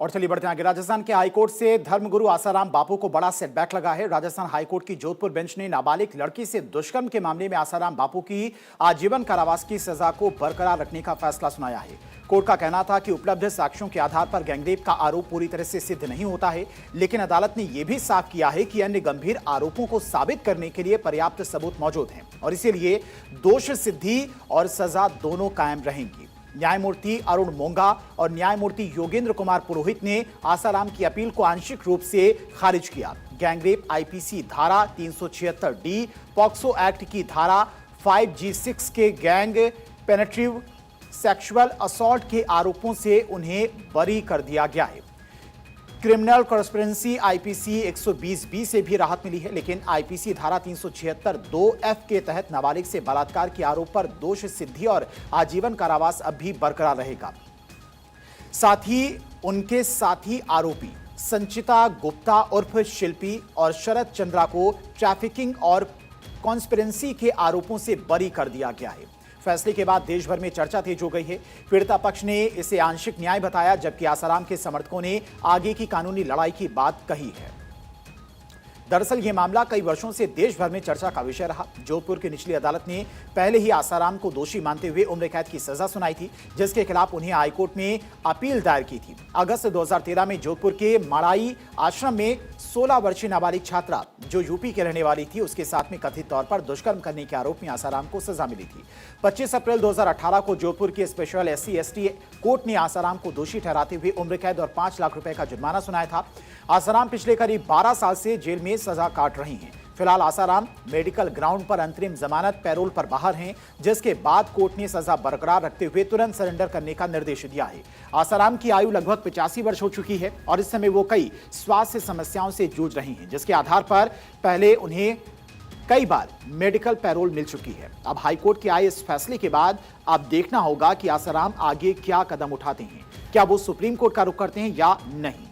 और चलिए बढ़ते हैं आगे। राजस्थान के हाईकोर्ट से धर्मगुरु आसाराम बापू को बड़ा सेटबैक लगा है। राजस्थान हाईकोर्ट की जोधपुर बेंच ने नाबालिग लड़की से दुष्कर्म के मामले में आसाराम बापू की आजीवन कारावास की सजा को बरकरार रखने का फैसला सुनाया है। कोर्ट का कहना था कि उपलब्ध साक्ष्यों के आधार पर गैंगरेप का आरोप पूरी तरह से सिद्ध नहीं होता है, लेकिन अदालत ने यह भी साफ किया है कि अन्य गंभीर आरोपों को साबित करने के लिए पर्याप्त सबूत मौजूद हैं और इसीलिए दोष सिद्धि और सजा दोनों कायम रहेंगी। न्यायमूर्ति अरुण मोंगा और न्यायमूर्ति योगेंद्र कुमार पुरोहित ने आसाराम की अपील को आंशिक रूप से खारिज किया। गैंगरेप आईपीसी धारा 376 डी, पॉक्सो एक्ट की धारा 5G6 के गैंग पेनेट्रेटिव सेक्सुअल असॉल्ट के आरोपों से उन्हें बरी कर दिया गया है। क्रिमिनल कॉन्स्पिरेसी आईपीसी 120B से भी राहत मिली है, लेकिन आईपीसी धारा 376 2F के तहत नाबालिग से बलात्कार के आरोप पर दोष सिद्धि और आजीवन कारावास अब भी बरकरार रहेगा। साथ ही उनके साथी आरोपी संचिता गुप्ता उर्फ शिल्पी और शरद चंद्रा को ट्रैफिकिंग और कॉन्स्पिरेसी के आरोपों से बरी कर दिया गया है। फैसले के बाद देश भर में चर्चा तेज हो गई है। पीड़िता पक्ष ने इसे आंशिक न्याय बताया, जबकि आसाराम के समर्थकों ने आगे की कानूनी लड़ाई की बात कही है। दरअसल यह मामला कई वर्षों से देश भर में चर्चा का विषय रहा। जोधपुर की निचली अदालत ने पहले ही आसाराम को दोषी मानते हुए उम्र कैद की सजा सुनाई थी, जिसके खिलाफ उन्हें हाईकोर्ट में अपील दायर की थी। अगस्त 2013 में जोधपुर के मड़ाई आश्रम में 16 वर्षीय नाबालिग छात्रा जो यूपी के रहने वाली थी, उसके साथ में कथित तौर पर दुष्कर्म करने के आरोप में आसाराम को सजा मिली थी। 25 अप्रैल 2018 को जोधपुर के स्पेशल SC/ST कोर्ट ने आसाराम को दोषी ठहराते हुए उम्र कैद और 5 लाख रुपए का जुर्माना सुनाया था। आसाराम पिछले करीब 12 साल से जेल में सजा काट रही हैं। फिलहाल आसाराम मेडिकल ग्राउंड पर अंतरिम जमानत पैरोल पर बाहर हैं, जिसके बाद कोर्ट ने सजा बरकरार रखते हुए तुरंत सरेंडर करने का निर्देश दिया है। आसाराम की आयु लगभग 85 वर्ष हो चुकी है और इस समय वो कई स्वास्थ्य समस्याओं से जूझ रही हैं, जिसके आधार पर पहले उन्हें कई बार मेडिकल पैरोल मिल चुकी है। अब हाईकोर्ट के आए इस फैसले के बाद अब देखना होगा कि आसाराम आगे क्या कदम उठाते हैं। क्या वो सुप्रीम कोर्ट का रुख करते हैं या नहीं।